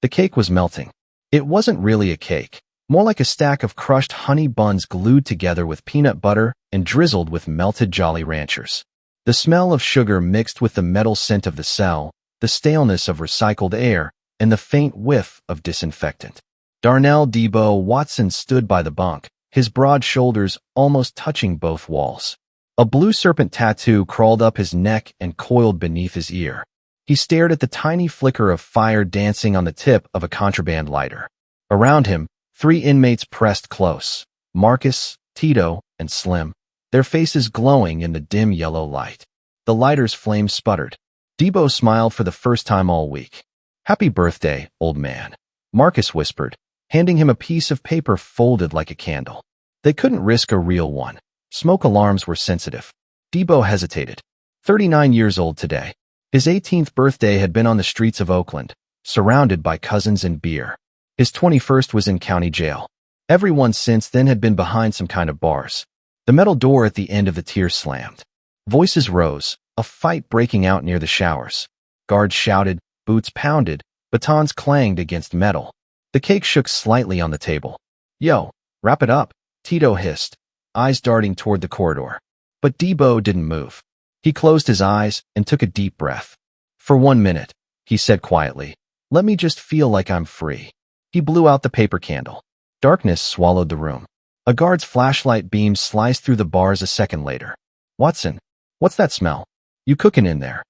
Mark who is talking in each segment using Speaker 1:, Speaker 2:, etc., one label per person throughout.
Speaker 1: The cake was melting. It wasn't really a cake, more like a stack of crushed honey buns glued together with peanut butter and drizzled with melted Jolly Ranchers. The smell of sugar mixed with the metal scent of the cell, the staleness of recycled air, and the faint whiff of disinfectant. Darnell Debo Watson stood by the bunk, his broad shoulders almost touching both walls. A blue serpent tattoo crawled up his neck and coiled beneath his ear. He stared at the tiny flicker of fire dancing on the tip of a contraband lighter. Around him, 3 inmates pressed close: Marcus, Tito, and Slim, their faces glowing in the dim yellow light. The lighter's flame sputtered. Debo smiled for the first time all week. "Happy birthday, old man," Marcus whispered, handing him a piece of paper folded like a candle. They couldn't risk a real one. Smoke alarms were sensitive. Debo hesitated. 39 years old today. His 18th birthday had been on the streets of Oakland, surrounded by cousins and beer. His 21st was in county jail. Everyone since then had been behind some kind of bars. The metal door at the end of the tier slammed. Voices rose, a fight breaking out near the showers. Guards shouted, boots pounded, batons clanged against metal. The cake shook slightly on the table. "Yo, wrap it up," Tito hissed, eyes darting toward the corridor. But Debo didn't move. He closed his eyes and took a deep breath. "For 1 minute," he said quietly. "Let me just feel like I'm free." He blew out the paper candle. Darkness swallowed the room. A guard's flashlight beam sliced through the bars a second later. "Watson, what's that smell? You cooking in there?"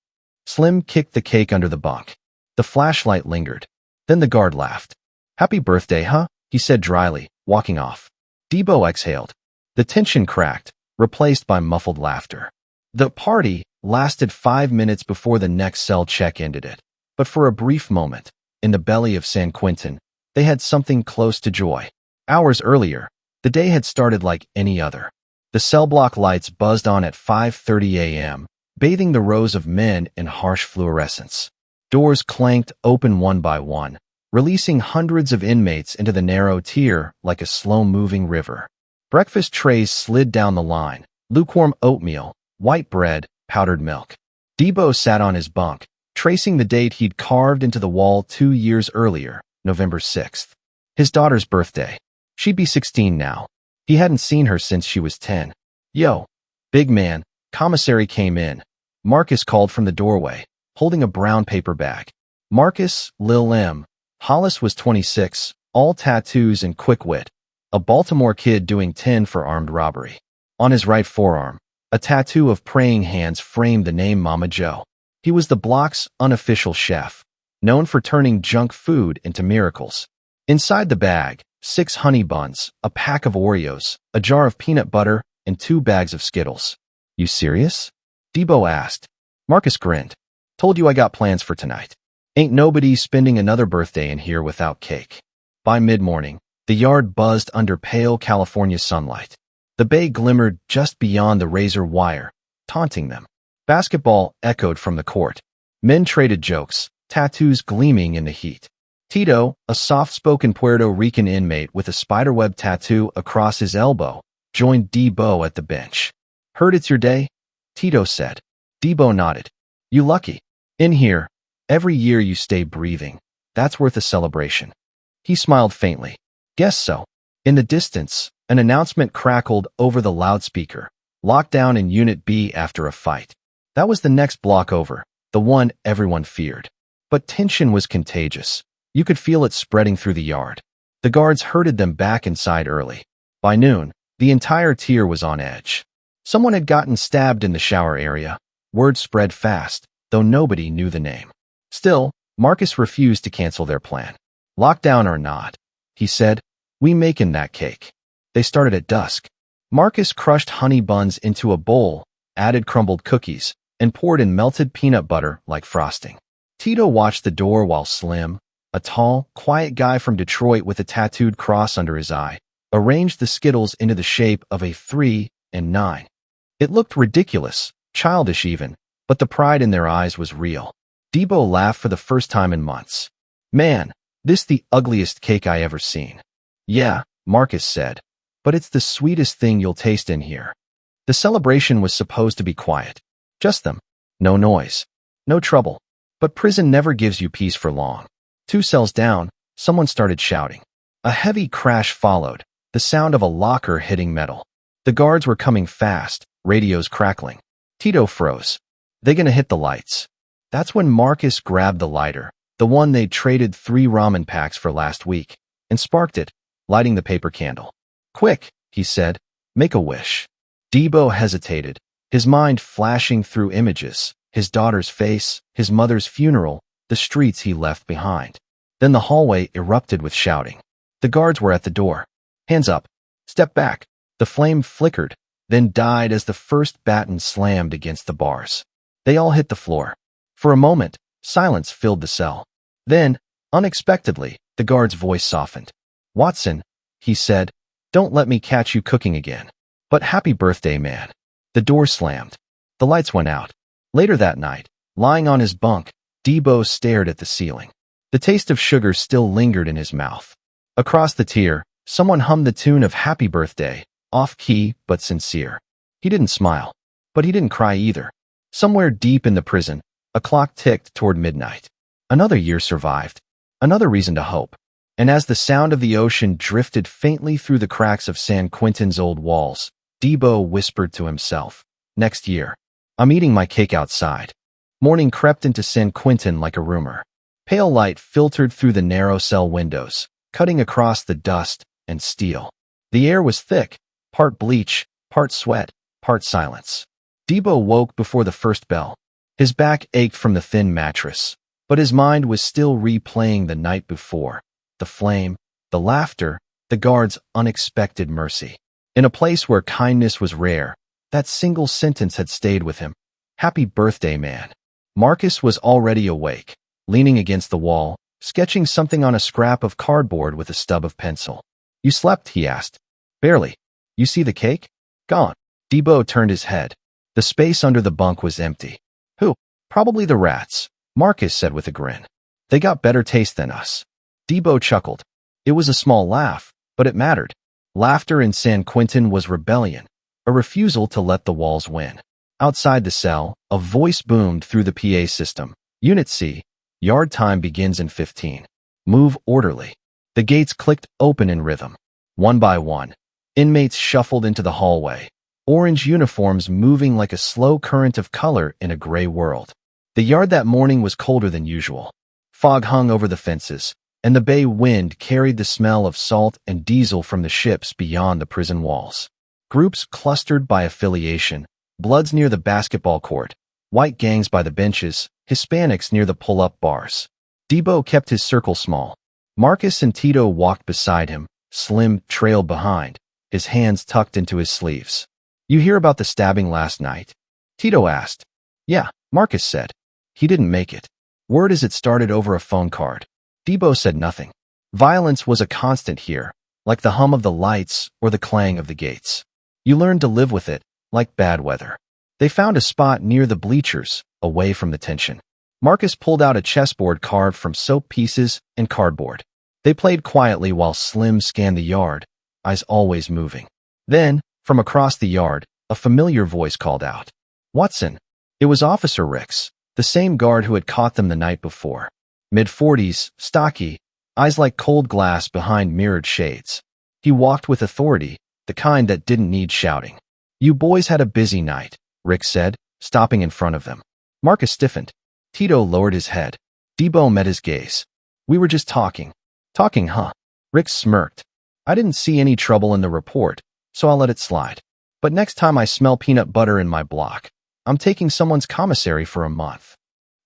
Speaker 1: Slim kicked the cake under the bunk. The flashlight lingered. Then the guard laughed. "Happy birthday, huh?" he said dryly, walking off. Debo exhaled. The tension cracked, replaced by muffled laughter. The party lasted 5 minutes before the next cell check ended it. But for a brief moment, in the belly of San Quentin, they had something close to joy. Hours earlier, the day had started like any other. The cell block lights buzzed on at 5:30 a.m., bathing the rows of men in harsh fluorescence. Doors clanked open one by one, releasing hundreds of inmates into the narrow tier like a slow-moving river. Breakfast trays slid down the line: lukewarm oatmeal, white bread, powdered milk. Debo sat on his bunk, tracing the date he'd carved into the wall 2 years earlier, November 6th. His daughter's birthday. She'd be 16 now. He hadn't seen her since she was 10. "Yo, big man," commissary came in. Marcus called from the doorway, holding a brown paper bag. Marcus, Lil M. Hollis was 26, all tattoos and quick wit. A Baltimore kid doing 10 for armed robbery. On his right forearm, a tattoo of praying hands framed the name Mama Joe. He was the block's unofficial chef, known for turning junk food into miracles. Inside the bag, 6 honey buns, a pack of Oreos, a jar of peanut butter, and 2 bags of Skittles. "You serious?" Debo asked. Marcus grinned. "Told you I got plans for tonight. Ain't nobody spending another birthday in here without cake." By mid-morning, the yard buzzed under pale California sunlight. The bay glimmered just beyond the razor wire, taunting them. Basketball echoed from the court. Men traded jokes, tattoos gleaming in the heat. Tito, a soft-spoken Puerto Rican inmate with a spiderweb tattoo across his elbow, joined Debo at the bench. "Heard it's your day?" Tito said. Debo nodded. "You lucky. In here, every year you stay breathing. That's worth a celebration." He smiled faintly. "Guess so." In the distance, an announcement crackled over the loudspeaker. "Lockdown in Unit B after a fight." That was the next block over, the one everyone feared. But tension was contagious. You could feel it spreading through the yard. The guards herded them back inside early. By noon, the entire tier was on edge. Someone had gotten stabbed in the shower area. Word spread fast, though nobody knew the name. Still, Marcus refused to cancel their plan. "Lockdown or not," he said, "we makin' that cake." They started at dusk. Marcus crushed honey buns into a bowl, added crumbled cookies, and poured in melted peanut butter like frosting. Tito watched the door while Slim, a tall, quiet guy from Detroit with a tattooed cross under his eye, arranged the Skittles into the shape of a 3 and 9. It looked ridiculous, childish even, but the pride in their eyes was real. Debo laughed for the first time in months. "Man, this the ugliest cake I ever seen." "Yeah," Marcus said, "but it's the sweetest thing you'll taste in here." The celebration was supposed to be quiet. Just them. No noise. No trouble. But prison never gives you peace for long. 2 cells down, someone started shouting. A heavy crash followed, the sound of a locker hitting metal. The guards were coming fast, radios crackling. Tito froze. They gonna hit the lights. That's when Marcus grabbed the lighter, the one they'd traded 3 ramen packs for last week, and sparked it, lighting the paper candle. Quick, he said, make a wish. Debo hesitated, his mind flashing through images, his daughter's face, his mother's funeral, the streets he left behind. Then the hallway erupted with shouting. The guards were at the door. Hands up. Step back. The flame flickered, then died as the first baton slammed against the bars. They all hit the floor. For a moment, silence filled the cell. Then, unexpectedly, the guard's voice softened. Watson, he said, don't let me catch you cooking again. But happy birthday, man. The door slammed. The lights went out. Later that night, lying on his bunk, Debo stared at the ceiling. The taste of sugar still lingered in his mouth. Across the tier, someone hummed the tune of Happy Birthday, off-key but sincere. He didn't smile, but he didn't cry either. Somewhere deep in the prison, a clock ticked toward midnight. Another year survived. Another reason to hope. And as the sound of the ocean drifted faintly through the cracks of San Quentin's old walls, Debo whispered to himself, next year, I'm eating my cake outside. Morning crept into San Quentin like a rumor. Pale light filtered through the narrow cell windows, cutting across the dust and steel. The air was thick, part bleach, part sweat, part silence. Debo woke before the first bell. His back ached from the thin mattress, but his mind was still replaying the night before. The flame, the laughter, the guard's unexpected mercy. In a place where kindness was rare, that single sentence had stayed with him. Happy birthday, man. Marcus was already awake, leaning against the wall, sketching something on a scrap of cardboard with a stub of pencil. You slept, he asked. Barely. You see the cake? Gone. Debo turned his head. The space under the bunk was empty. Who? Probably the rats, Marcus said with a grin. They got better taste than us. Debo chuckled. It was a small laugh, but it mattered. Laughter in San Quentin was rebellion, a refusal to let the walls win. Outside the cell, a voice boomed through the PA system. Unit C, yard time begins in 15. Move orderly. The gates clicked open in rhythm. One by one, inmates shuffled into the hallway, orange uniforms moving like a slow current of color in a gray world. The yard that morning was colder than usual. Fog hung over the fences, and the bay wind carried the smell of salt and diesel from the ships beyond the prison walls. Groups clustered by affiliation, Bloods near the basketball court, white gangs by the benches, Hispanics near the pull-up bars. Debo kept his circle small. Marcus and Tito walked beside him. Slim trailed behind, his hands tucked into his sleeves. You hear about the stabbing last night? Tito asked. Yeah, Marcus said. He didn't make it. Word is it started over a phone card. Debo said nothing. Violence was a constant here, like the hum of the lights or the clang of the gates. You learned to live with it, like bad weather. They found a spot near the bleachers, away from the tension. Marcus pulled out a chessboard carved from soap pieces and cardboard. They played quietly while Slim scanned the yard, eyes always moving. Then, from across the yard, a familiar voice called out. Watson. It was Officer Ricks, the same guard who had caught them the night before. Mid-40s, stocky, eyes like cold glass behind mirrored shades. He walked with authority, the kind that didn't need shouting. You boys had a busy night, Rick said, stopping in front of them. Marcus stiffened. Tito lowered his head. Debo met his gaze. We were just talking. Talking, huh? Rick smirked. I didn't see any trouble in the report, so I'll let it slide. But next time I smell peanut butter in my block, I'm taking someone's commissary for a month.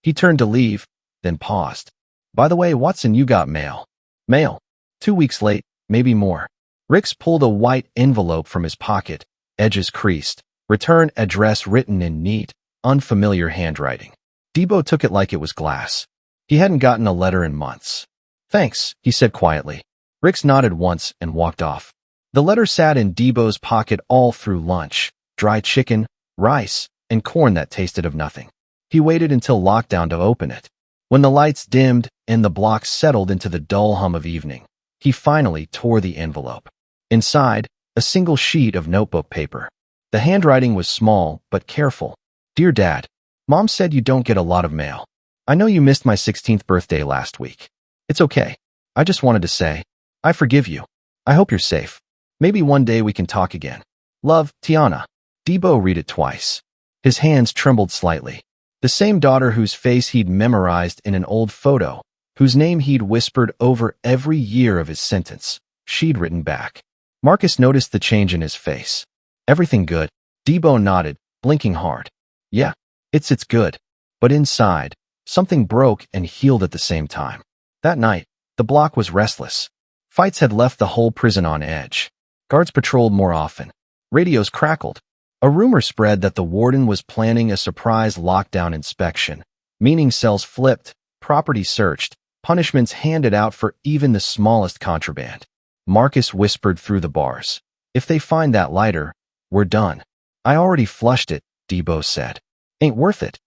Speaker 1: He turned to leave, then paused. By the way, Watson, you got mail. Mail. 2 weeks late, maybe more. Ricks pulled a white envelope from his pocket, edges creased, return address written in neat, unfamiliar handwriting. Debo took it like it was glass. He hadn't gotten a letter in months. Thanks, he said quietly. Ricks nodded once and walked off. The letter sat in Debo's pocket all through lunch, dry chicken, rice, and corn that tasted of nothing. He waited until lockdown to open it. When the lights dimmed and the block settled into the dull hum of evening, he finally tore the envelope. Inside, a single sheet of notebook paper. The handwriting was small but careful. Dear Dad, Mom said you don't get a lot of mail. I know you missed my 16th birthday last week. It's okay. I just wanted to say, I forgive you. I hope you're safe. Maybe one day we can talk again. Love, Tiana. Debo read it twice. His hands trembled slightly. The same daughter whose face he'd memorized in an old photo, whose name he'd whispered over every year of his sentence, she'd written back. Marcus noticed the change in his face. Everything good? Debo nodded, blinking hard. Yeah, it's good. But inside, something broke and healed at the same time. That night, the block was restless. Fights had left the whole prison on edge. Guards patrolled more often. Radios crackled. A rumor spread that the warden was planning a surprise lockdown inspection, meaning cells flipped, property searched, punishments handed out for even the smallest contraband. Marcus whispered through the bars. If they find that lighter, we're done. I already flushed it, Debo said. Ain't worth it.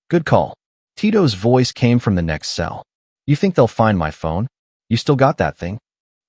Speaker 1: Good call. Tito's voice came from the next cell. You think they'll find my phone? You still got that thing?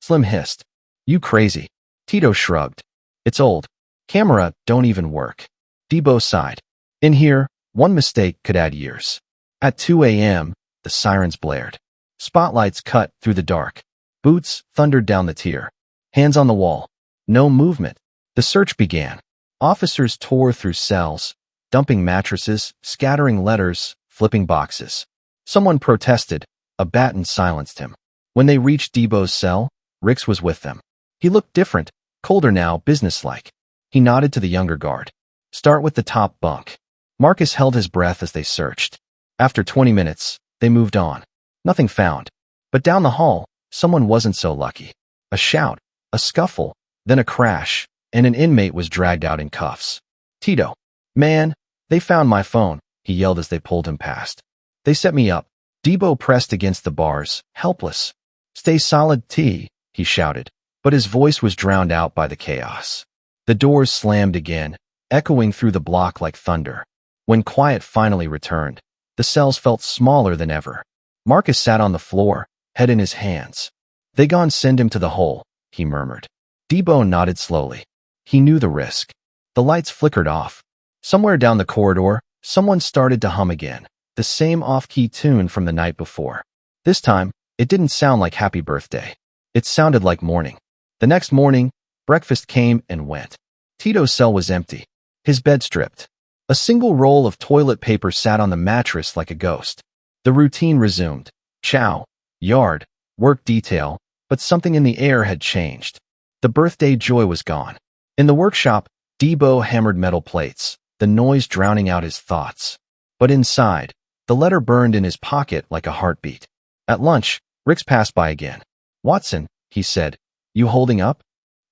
Speaker 1: Slim hissed. You crazy. Tito shrugged. It's old. Camera don't even work. Debo sighed. In here, one mistake could add years. At 2 a.m., the sirens blared. Spotlights cut through the dark. Boots thundered down the tier. Hands on the wall. No movement. The search began. Officers tore through cells, dumping mattresses, scattering letters, flipping boxes. Someone protested. A baton silenced him. When they reached Debo's cell, Rix was with them. He looked different, colder now, businesslike. He nodded to the younger guard. Start with the top bunk. Marcus held his breath as they searched. After 20 minutes, they moved on. Nothing found. But down the hall, someone wasn't so lucky. A shout, a scuffle, then a crash, and an inmate was dragged out in cuffs. Tito. Man, they found my phone, he yelled as they pulled him past. They set me up. Debo pressed against the bars, helpless. Stay solid, T, he shouted, but his voice was drowned out by the chaos. The doors slammed again, echoing through the block like thunder. When quiet finally returned, the cells felt smaller than ever. Marcus sat on the floor, head in his hands. They gone send him to the hole, he murmured. Debo nodded slowly. He knew the risk. The lights flickered off. Somewhere down the corridor, someone started to hum again, the same off-key tune from the night before. This time, it didn't sound like Happy Birthday. It sounded like morning. The next morning, breakfast came and went. Tito's cell was empty. His bed stripped. A single roll of toilet paper sat on the mattress like a ghost. The routine resumed. Chow, yard, work detail, but something in the air had changed. The birthday joy was gone. In the workshop, Debo hammered metal plates, the noise drowning out his thoughts. But inside, the letter burned in his pocket like a heartbeat. At lunch, Rix passed by again. Watson, he said, you holding up?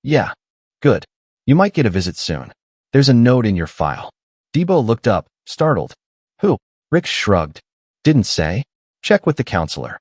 Speaker 1: Yeah. Good. You might get a visit soon. There's a note in your file. Debo looked up, startled. Who? Rix shrugged. Didn't say. Check with the counselor.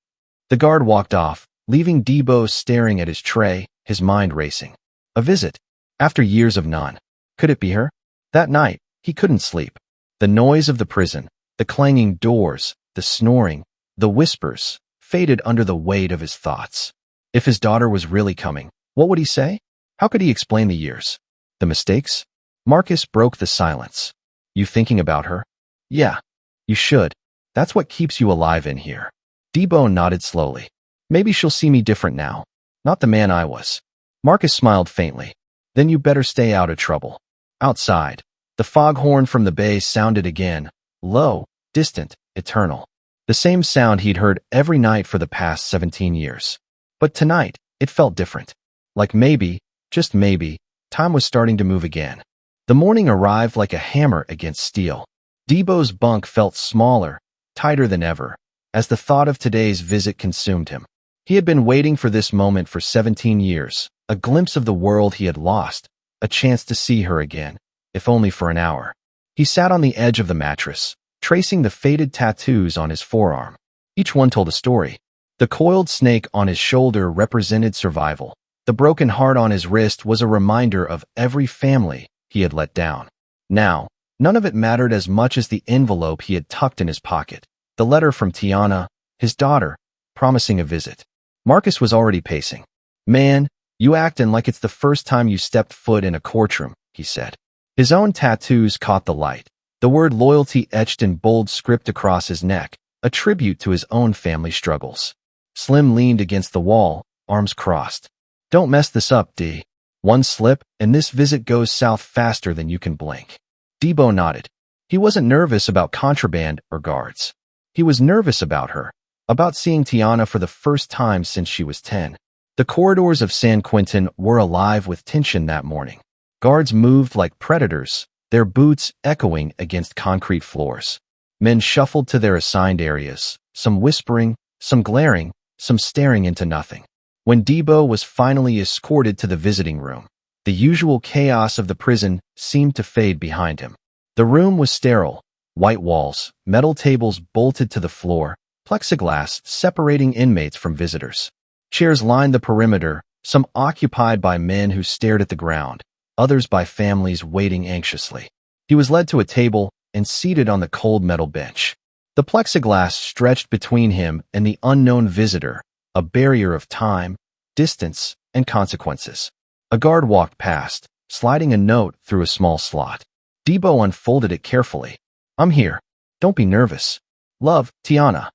Speaker 1: The guard walked off, leaving Debo staring at his tray, his mind racing. A visit. After years of none. Could it be her? That night, he couldn't sleep. The noise of the prison, the clanging doors, the snoring, the whispers, faded under the weight of his thoughts. If his daughter was really coming, what would he say? How could he explain the years? The mistakes? Marcus broke the silence. You thinking about her? Yeah. You should. That's what keeps you alive in here. Debo nodded slowly. Maybe she'll see me different now. Not the man I was. Marcus smiled faintly. Then you better stay out of trouble. Outside, the foghorn from the bay sounded again, low, distant, eternal. The same sound he'd heard every night for the past 17 years. But tonight, it felt different. Like maybe, just maybe, time was starting to move again. The morning arrived like a hammer against steel. Debo's bunk felt smaller, tighter than ever, as the thought of today's visit consumed him. He had been waiting for this moment for 17 years, a glimpse of the world he had lost, a chance to see her again, if only for an hour. He sat on the edge of the mattress, tracing the faded tattoos on his forearm. Each one told a story. The coiled snake on his shoulder represented survival. The broken heart on his wrist was a reminder of every family he had let down. Now, none of it mattered as much as the envelope he had tucked in his pocket. The letter from Tiana, his daughter, promising a visit. Marcus was already pacing. Man, you actin' like it's the first time you stepped foot in a courtroom, he said. His own tattoos caught the light. The word loyalty etched in bold script across his neck, a tribute to his own family struggles. Slim leaned against the wall, arms crossed. Don't mess this up, D. One slip, and this visit goes south faster than you can blink. Debo nodded. He wasn't nervous about contraband or guards. He was nervous about her, about seeing Tiana for the first time since she was 10. The corridors of San Quentin were alive with tension that morning. Guards moved like predators, their boots echoing against concrete floors. Men shuffled to their assigned areas, some whispering, some glaring, some staring into nothing. When Debo was finally escorted to the visiting room, the usual chaos of the prison seemed to fade behind him. The room was sterile, white walls, metal tables bolted to the floor, plexiglass separating inmates from visitors. Chairs lined the perimeter, some occupied by men who stared at the ground, others by families waiting anxiously. He was led to a table and seated on the cold metal bench. The plexiglass stretched between him and the unknown visitor, a barrier of time, distance, and consequences. A guard walked past, sliding a note through a small slot. Debo unfolded it carefully. I'm here. Don't be nervous. Love, Tiana.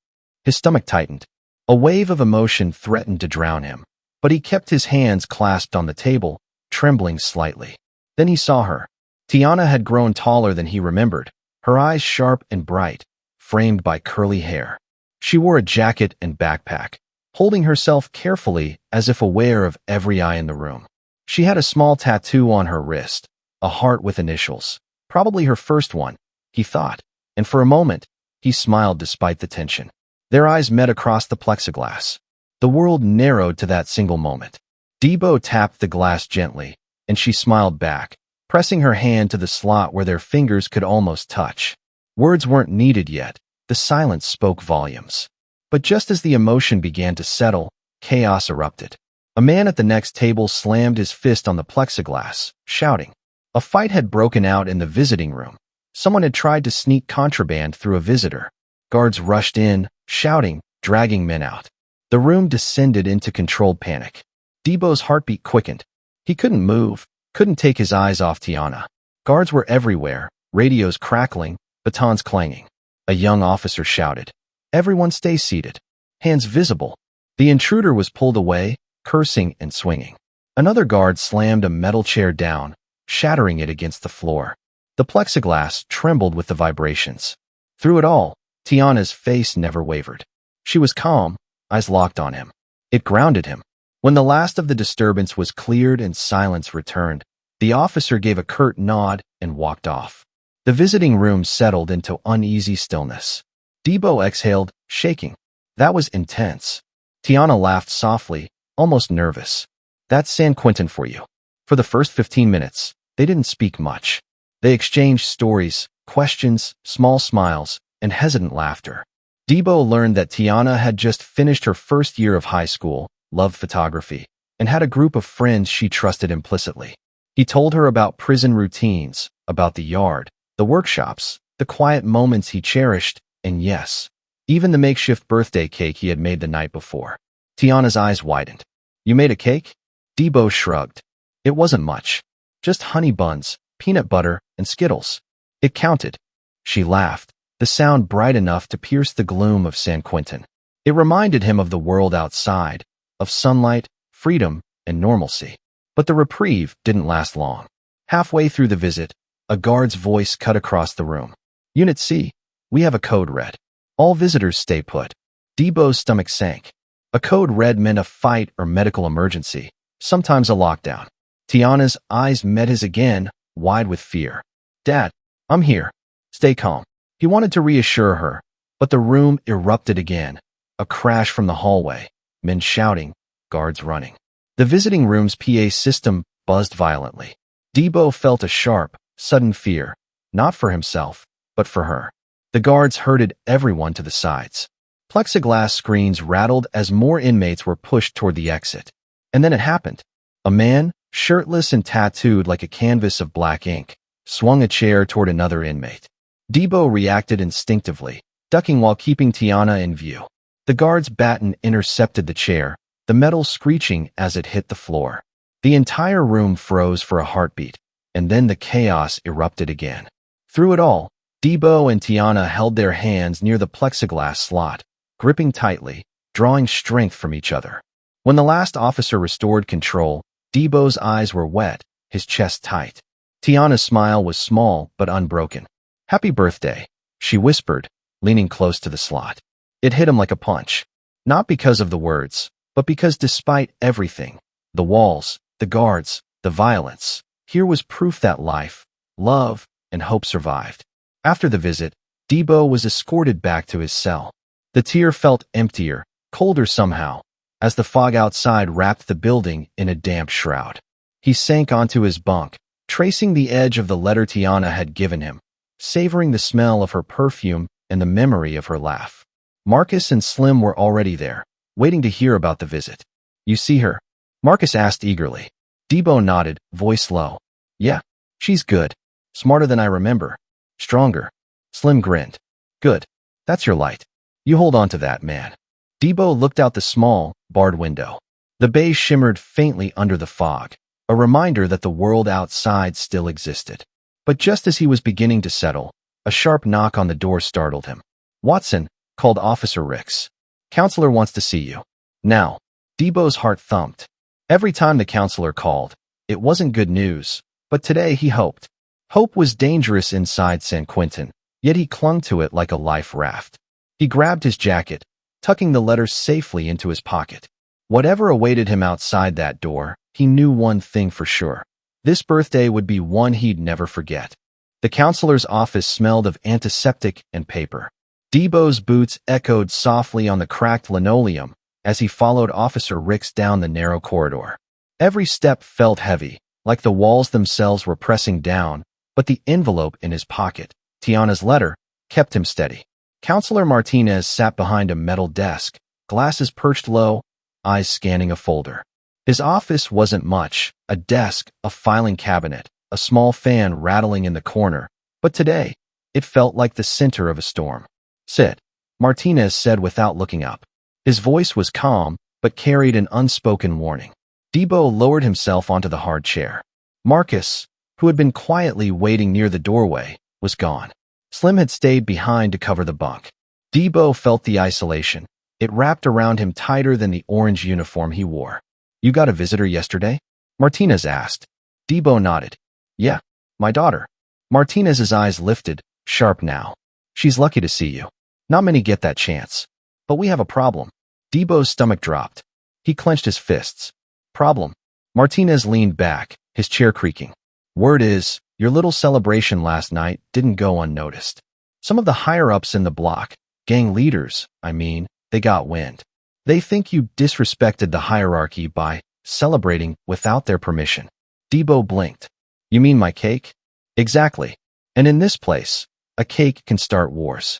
Speaker 1: His stomach tightened. A wave of emotion threatened to drown him, but he kept his hands clasped on the table, trembling slightly. Then he saw her. Tiana had grown taller than he remembered, her eyes sharp and bright, framed by curly hair. She wore a jacket and backpack, holding herself carefully as if aware of every eye in the room. She had a small tattoo on her wrist, a heart with initials, probably her first one, he thought, and for a moment, he smiled despite the tension. Their eyes met across the plexiglass. The world narrowed to that single moment. Debo tapped the glass gently, and she smiled back, pressing her hand to the slot where their fingers could almost touch. Words weren't needed yet. The silence spoke volumes. But just as the emotion began to settle, chaos erupted. A man at the next table slammed his fist on the plexiglass, shouting. A fight had broken out in the visiting room. Someone had tried to sneak contraband through a visitor. Guards rushed in, shouting, dragging men out. The room descended into controlled panic. Debo's heartbeat quickened. He couldn't move, couldn't take his eyes off Tiana. Guards were everywhere, radios crackling, batons clanging. A young officer shouted, "Everyone stay seated. Hands visible." The intruder was pulled away, cursing and swinging. Another guard slammed a metal chair down, shattering it against the floor. The plexiglass trembled with the vibrations. Through it all, Tiana's face never wavered. She was calm, eyes locked on him. It grounded him. When the last of the disturbance was cleared and silence returned, the officer gave a curt nod and walked off. The visiting room settled into uneasy stillness. Debo exhaled, shaking. That was intense. Tiana laughed softly, almost nervous. That's San Quentin for you. For the first 15 minutes, they didn't speak much. They exchanged stories, questions, small smiles, and hesitant laughter. Debo learned that Tiana had just finished her first year of high school, loved photography, and had a group of friends she trusted implicitly. He told her about prison routines, about the yard, the workshops, the quiet moments he cherished, and yes, even the makeshift birthday cake he had made the night before. Tiana's eyes widened. You made a cake? Debo shrugged. It wasn't much. Just honey buns, peanut butter, and Skittles. It counted. She laughed, the sound bright enough to pierce the gloom of San Quentin. It reminded him of the world outside, of sunlight, freedom, and normalcy. But the reprieve didn't last long. Halfway through the visit, a guard's voice cut across the room. Unit C, we have a code red. All visitors stay put. Debo's stomach sank. A code red meant a fight or medical emergency, sometimes a lockdown. Tiana's eyes met his again, wide with fear. Dad, I'm here. Stay calm. He wanted to reassure her, but the room erupted again. A crash from the hallway, men shouting, guards running. The visiting room's PA system buzzed violently. Debo felt a sharp, sudden fear, not for himself, but for her. The guards herded everyone to the sides. Plexiglass screens rattled as more inmates were pushed toward the exit. And then it happened. A man, shirtless and tattooed like a canvas of black ink, swung a chair toward another inmate. Debo reacted instinctively, ducking while keeping Tiana in view. The guard's baton intercepted the chair, the metal screeching as it hit the floor. The entire room froze for a heartbeat, and then the chaos erupted again. Through it all, Debo and Tiana held their hands near the plexiglass slot, gripping tightly, drawing strength from each other. When the last officer restored control, Debo's eyes were wet, his chest tight. Tiana's smile was small but unbroken. "Happy birthday," she whispered, leaning close to the slot. It hit him like a punch. Not because of the words, but because despite everything, the walls, the guards, the violence, here was proof that life, love, and hope survived. After the visit, Debo was escorted back to his cell. The tier felt emptier, colder somehow, as the fog outside wrapped the building in a damp shroud. He sank onto his bunk, tracing the edge of the letter Tiana had given him, savoring the smell of her perfume and the memory of her laugh. Marcus and Slim were already there, waiting to hear about the visit. "You see her?" Marcus asked eagerly. Debo nodded, voice low. "Yeah, she's good. Smarter than I remember. Stronger." Slim grinned. "Good. That's your light. You hold on to that, man." Debo looked out the small, barred window. The bay shimmered faintly under the fog, a reminder that the world outside still existed. But just as he was beginning to settle, a sharp knock on the door startled him. "Watson," called Officer Ricks. "Counselor wants to see you." Now, Debo's heart thumped. Every time the counselor called, it wasn't good news, but today he hoped. Hope was dangerous inside San Quentin, yet he clung to it like a life raft. He grabbed his jacket, tucking the letter safely into his pocket. Whatever awaited him outside that door, he knew one thing for sure. This birthday would be one he'd never forget. The counselor's office smelled of antiseptic and paper. Debo's boots echoed softly on the cracked linoleum as he followed Officer Ricks down the narrow corridor. Every step felt heavy, like the walls themselves were pressing down, but the envelope in his pocket, Tiana's letter, kept him steady. Counselor Martinez sat behind a metal desk, glasses perched low, eyes scanning a folder. His office wasn't much, a desk, a filing cabinet, a small fan rattling in the corner, but today, it felt like the center of a storm. "Sit," Martinez said without looking up. His voice was calm, but carried an unspoken warning. Debo lowered himself onto the hard chair. Marcus, who had been quietly waiting near the doorway, was gone. Slim had stayed behind to cover the bunk. Debo felt the isolation. It wrapped around him tighter than the orange uniform he wore. "You got a visitor yesterday?" Martinez asked. Debo nodded. "Yeah, my daughter." Martinez's eyes lifted, sharp now. "She's lucky to see you. Not many get that chance. But we have a problem." Debo's stomach dropped. He clenched his fists. "Problem?" Martinez leaned back, his chair creaking. "Word is, your little celebration last night didn't go unnoticed. Some of the higher-ups in the block, gang leaders, I mean, they got wind. They think you disrespected the hierarchy by celebrating without their permission." Debo blinked. "You mean my cake?" "Exactly. And in this place, a cake can start wars."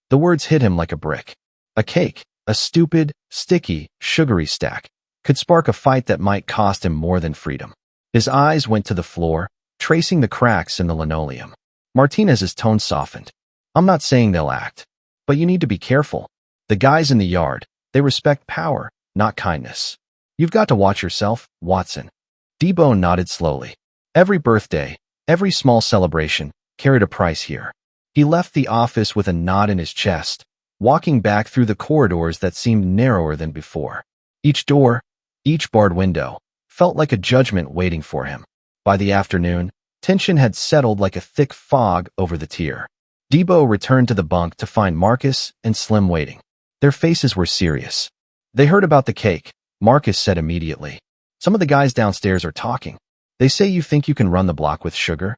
Speaker 1: The words hit him like a brick. A cake, a stupid, sticky, sugary stack, could spark a fight that might cost him more than freedom. His eyes went to the floor, tracing the cracks in the linoleum. Martinez's tone softened. "I'm not saying they'll act, but you need to be careful. The guys in the yard, they respect power, not kindness. You've got to watch yourself, Watson." Debo nodded slowly. Every birthday, every small celebration, carried a price here. He left the office with a knot in his chest, walking back through the corridors that seemed narrower than before. Each door, each barred window, felt like a judgment waiting for him. By the afternoon, tension had settled like a thick fog over the tier. Debo returned to the bunk to find Marcus and Slim waiting. Their faces were serious. "They heard about the cake," Marcus said immediately. "Some of the guys downstairs are talking. They say you think you can run the block with sugar."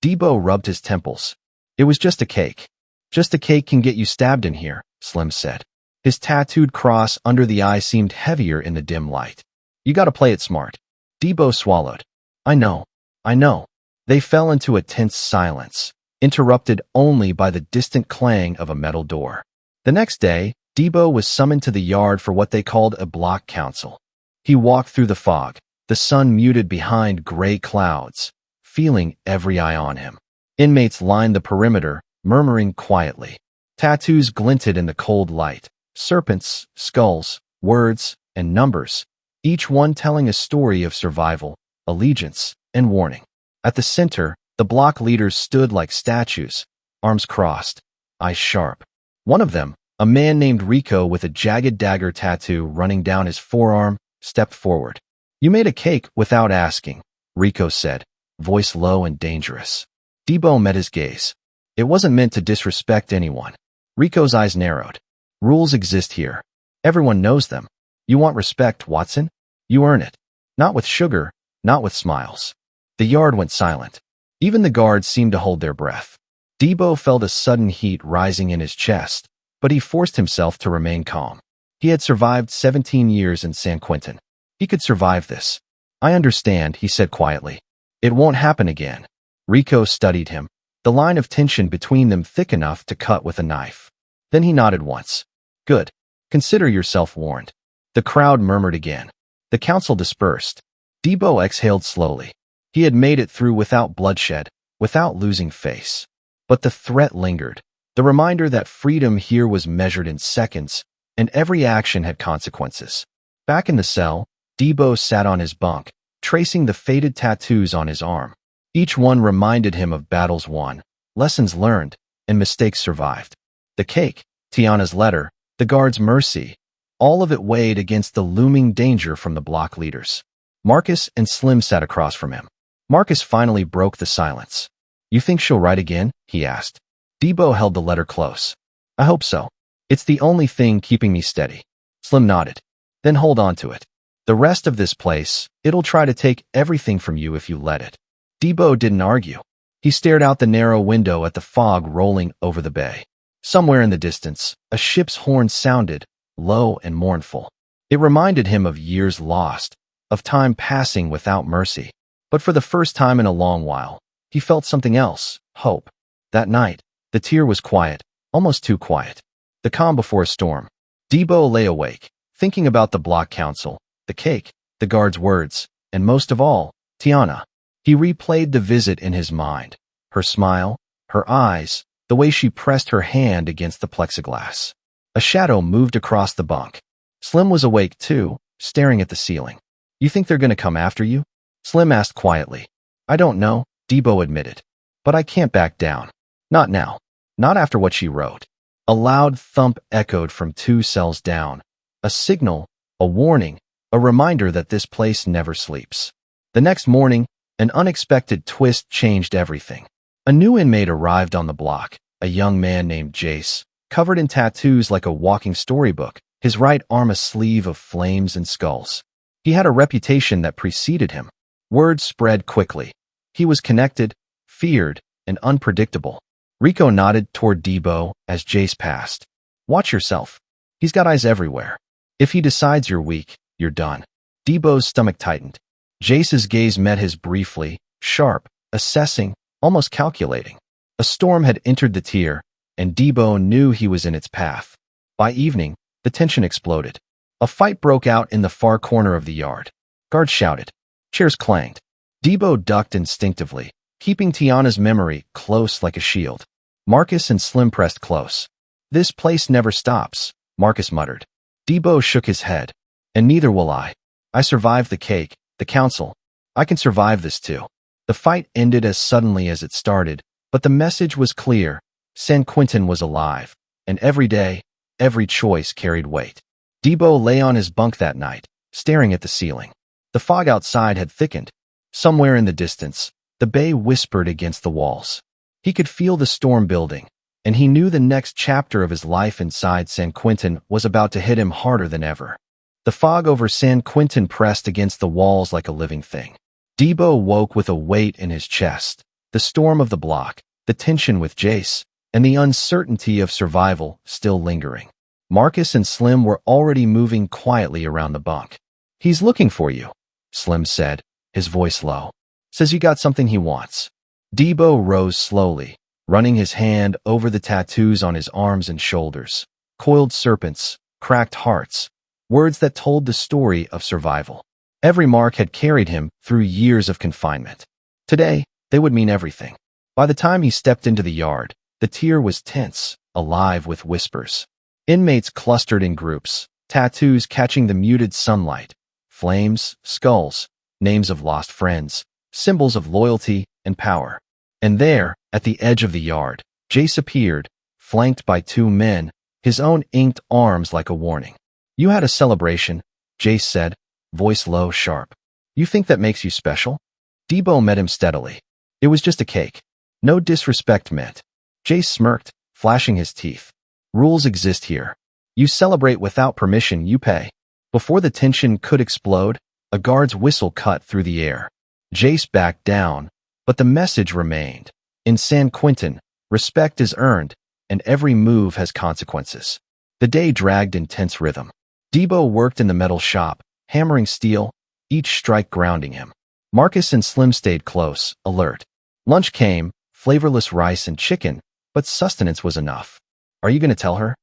Speaker 1: Debo rubbed his temples. "It was just a cake. Just a cake can get you stabbed in here," Slim said. His tattooed cross under the eye seemed heavier in the dim light. "You gotta play it smart." Debo swallowed. I know. They fell into a tense silence, interrupted only by the distant clang of a metal door. The next day, Debo was summoned to the yard for what they called a block council. He walked through the fog, the sun muted behind gray clouds, feeling every eye on him. Inmates lined the perimeter, murmuring quietly. Tattoos glinted in the cold light. Serpents, skulls, words, and numbers, each one telling a story of survival, allegiance, and warning. At the center, the block leaders stood like statues, arms crossed, eyes sharp. One of them, A man named Rico with a jagged dagger tattoo running down his forearm stepped forward. "You made a cake without asking," Rico said, voice low and dangerous. Debo met his gaze. It wasn't meant to disrespect anyone. Rico's eyes narrowed. "Rules exist here. Everyone knows them. You want respect, Watson? You earn it. Not with sugar, not with smiles." The yard went silent. Even the guards seemed to hold their breath. Debo felt a sudden heat rising in his chest, but he forced himself to remain calm. He had survived 17 years in San Quentin. He could survive this. "I understand," he said quietly. "It won't happen again." Rico studied him, the line of tension between them thick enough to cut with a knife. Then he nodded once. "Good. Consider yourself warned." The crowd murmured again. The council dispersed. Debo exhaled slowly. He had made it through without bloodshed, without losing face. But the threat lingered. The reminder that freedom here was measured in seconds, and every action had consequences. Back in the cell, Debo sat on his bunk, tracing the faded tattoos on his arm. Each one reminded him of battles won, lessons learned, and mistakes survived. The cake, Tiana's letter, the guard's mercy, all of it weighed against the looming danger from the block leaders. Marcus and Slim sat across from him. Marcus finally broke the silence. "You think she'll write again?" he asked. Debo held the letter close. "I hope so. It's the only thing keeping me steady." Slim nodded. "Then hold on to it. The rest of this place, it'll try to take everything from you if you let it." Debo didn't argue. He stared out the narrow window at the fog rolling over the bay. Somewhere in the distance, a ship's horn sounded, low and mournful. It reminded him of years lost, of time passing without mercy. But for the first time in a long while, he felt something else, hope. That night, the tier was quiet, almost too quiet. The calm before a storm. Debo lay awake, thinking about the block council, the cake, the guard's words, and most of all, Tiana. He replayed the visit in his mind. Her smile, her eyes, the way she pressed her hand against the plexiglass. A shadow moved across the bunk. Slim was awake too, staring at the ceiling. "You think they're gonna come after you?" Slim asked quietly. "I don't know," Debo admitted. "But I can't back down. Not now. Not after what she wrote." A loud thump echoed from 2 cells down. A signal, a warning, a reminder that this place never sleeps. The next morning, an unexpected twist changed everything. A new inmate arrived on the block, a young man named Jace, covered in tattoos like a walking storybook, his right arm a sleeve of flames and skulls. He had a reputation that preceded him. Word spread quickly. He was connected, feared, and unpredictable. Rico nodded toward Debo as Jace passed. "Watch yourself. He's got eyes everywhere. If he decides you're weak, you're done." Debo's stomach tightened. Jace's gaze met his briefly, sharp, assessing, almost calculating. A storm had entered the tier, and Debo knew he was in its path. By evening, the tension exploded. A fight broke out in the far corner of the yard. Guards shouted. Chairs clanged. Debo ducked instinctively, keeping Tiana's memory close like a shield. Marcus and Slim pressed close. "This place never stops," Marcus muttered. Debo shook his head. "And neither will I. I survived the cake, the council. I can survive this too." The fight ended as suddenly as it started, but the message was clear. San Quentin was alive, and every day, every choice carried weight. Debo lay on his bunk that night, staring at the ceiling. The fog outside had thickened. Somewhere in the distance, the bay whispered against the walls. He could feel the storm building, and he knew the next chapter of his life inside San Quentin was about to hit him harder than ever. The fog over San Quentin pressed against the walls like a living thing. Debo woke with a weight in his chest, the storm of the block, the tension with Jace, and the uncertainty of survival still lingering. Marcus and Slim were already moving quietly around the bunk. "He's looking for you," Slim said, his voice low. "Says you got something he wants." Debo rose slowly, running his hand over the tattoos on his arms and shoulders. Coiled serpents, cracked hearts, words that told the story of survival. Every mark had carried him through years of confinement. Today, they would mean everything. By the time he stepped into the yard, the tier was tense, alive with whispers. Inmates clustered in groups, tattoos catching the muted sunlight, flames, skulls, names of lost friends, symbols of loyalty and power. And there, at the edge of the yard, Jace appeared, flanked by 2 men, his own inked arms like a warning. "You had a celebration," Jace said, voice low, sharp. "You think that makes you special?" Debo met him steadily. "It was just a cake. No disrespect meant." Jace smirked, flashing his teeth. "Rules exist here. You celebrate without permission, you pay." Before the tension could explode, a guard's whistle cut through the air. Jace backed down, but the message remained. In San Quentin, respect is earned, and every move has consequences. The day dragged in tense rhythm. Debo worked in the metal shop, hammering steel, each strike grounding him. Marcus and Slim stayed close, alert. Lunch came, flavorless rice and chicken, but sustenance was enough. "Are you going to tell her?"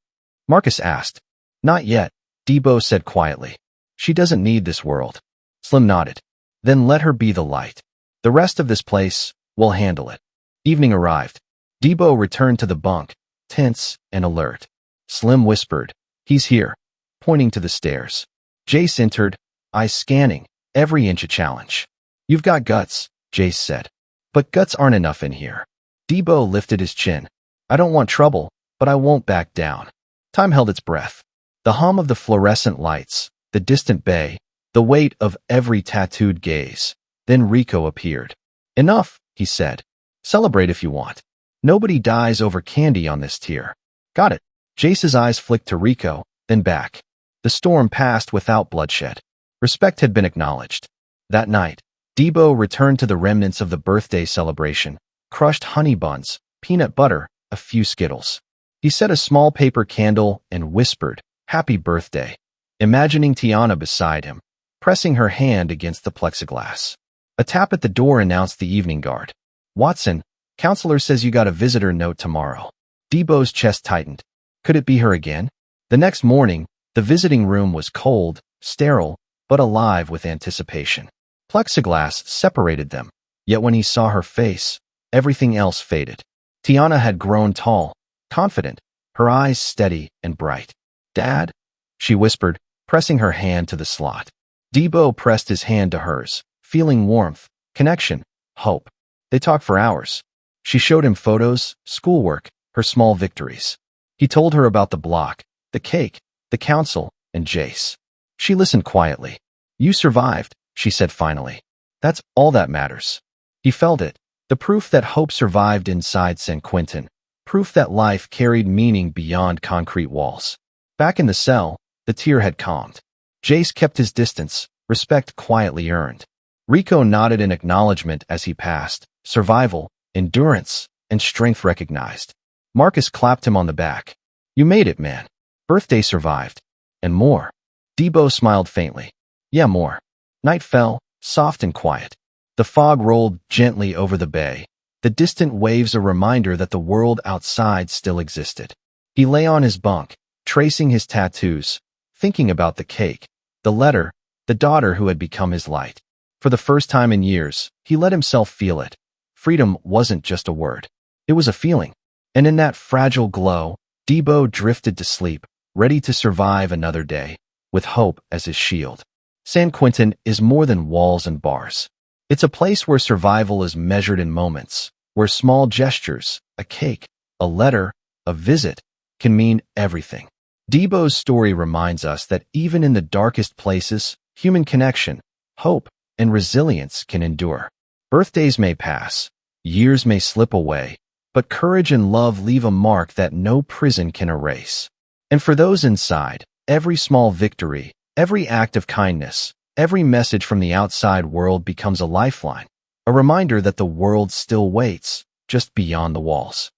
Speaker 1: Marcus asked. "Not yet," Debo said quietly. "She doesn't need this world." Slim nodded. "Then let her be the light. The rest of this place, we'll handle it." Evening arrived. Debo returned to the bunk, tense and alert. Slim whispered, "He's here," pointing to the stairs. Jace entered, eyes scanning, every inch a challenge. "You've got guts," Jace said. "But guts aren't enough in here." Debo lifted his chin. "I don't want trouble, but I won't back down." Time held its breath. The hum of the fluorescent lights, the distant bay, the weight of every tattooed gaze. Then Rico appeared. "Enough," he said. "Celebrate if you want. Nobody dies over candy on this tier." "Got it." Jace's eyes flicked to Rico, then back. The storm passed without bloodshed. Respect had been acknowledged. That night, Debo returned to the remnants of the birthday celebration, crushed honey buns, peanut butter, a few Skittles. He set a small paper candle and whispered, "Happy birthday," imagining Tiana beside him, pressing her hand against the plexiglass. A tap at the door announced the evening guard. "Watson, counselor says you got a visitor note tomorrow." Debo's chest tightened. Could it be her again? The next morning, the visiting room was cold, sterile, but alive with anticipation. Plexiglass separated them, yet when he saw her face, everything else faded. Tiana had grown tall, confident, her eyes steady and bright. "Dad?" she whispered, pressing her hand to the slot. Debo pressed his hand to hers, feeling warmth, connection, hope. They talked for hours. She showed him photos, schoolwork, her small victories. He told her about the block, the cake, the council, and Jace. She listened quietly. "You survived," she said finally. "That's all that matters." He felt it, the proof that hope survived inside San Quentin, proof that life carried meaning beyond concrete walls. Back in the cell, the tear had calmed. Jace kept his distance, respect quietly earned. Rico nodded in acknowledgement as he passed, survival, endurance, and strength recognized. Marcus clapped him on the back. "You made it, man. Birthday survived. And more." Debo smiled faintly. "Yeah, more." Night fell, soft and quiet. The fog rolled gently over the bay, the distant waves a reminder that the world outside still existed. He lay on his bunk, tracing his tattoos, thinking about the cake, the letter, the daughter who had become his light. For the first time in years, he let himself feel it. Freedom wasn't just a word. It was a feeling. And in that fragile glow, Debo drifted to sleep, ready to survive another day, with hope as his shield. San Quentin is more than walls and bars. It's a place where survival is measured in moments, where small gestures, a cake, a letter, a visit, can mean everything. Debo's story reminds us that even in the darkest places, human connection, hope, and resilience can endure. Birthdays may pass, years may slip away, but courage and love leave a mark that no prison can erase. And for those inside, every small victory, every act of kindness, every message from the outside world becomes a lifeline, a reminder that the world still waits, just beyond the walls.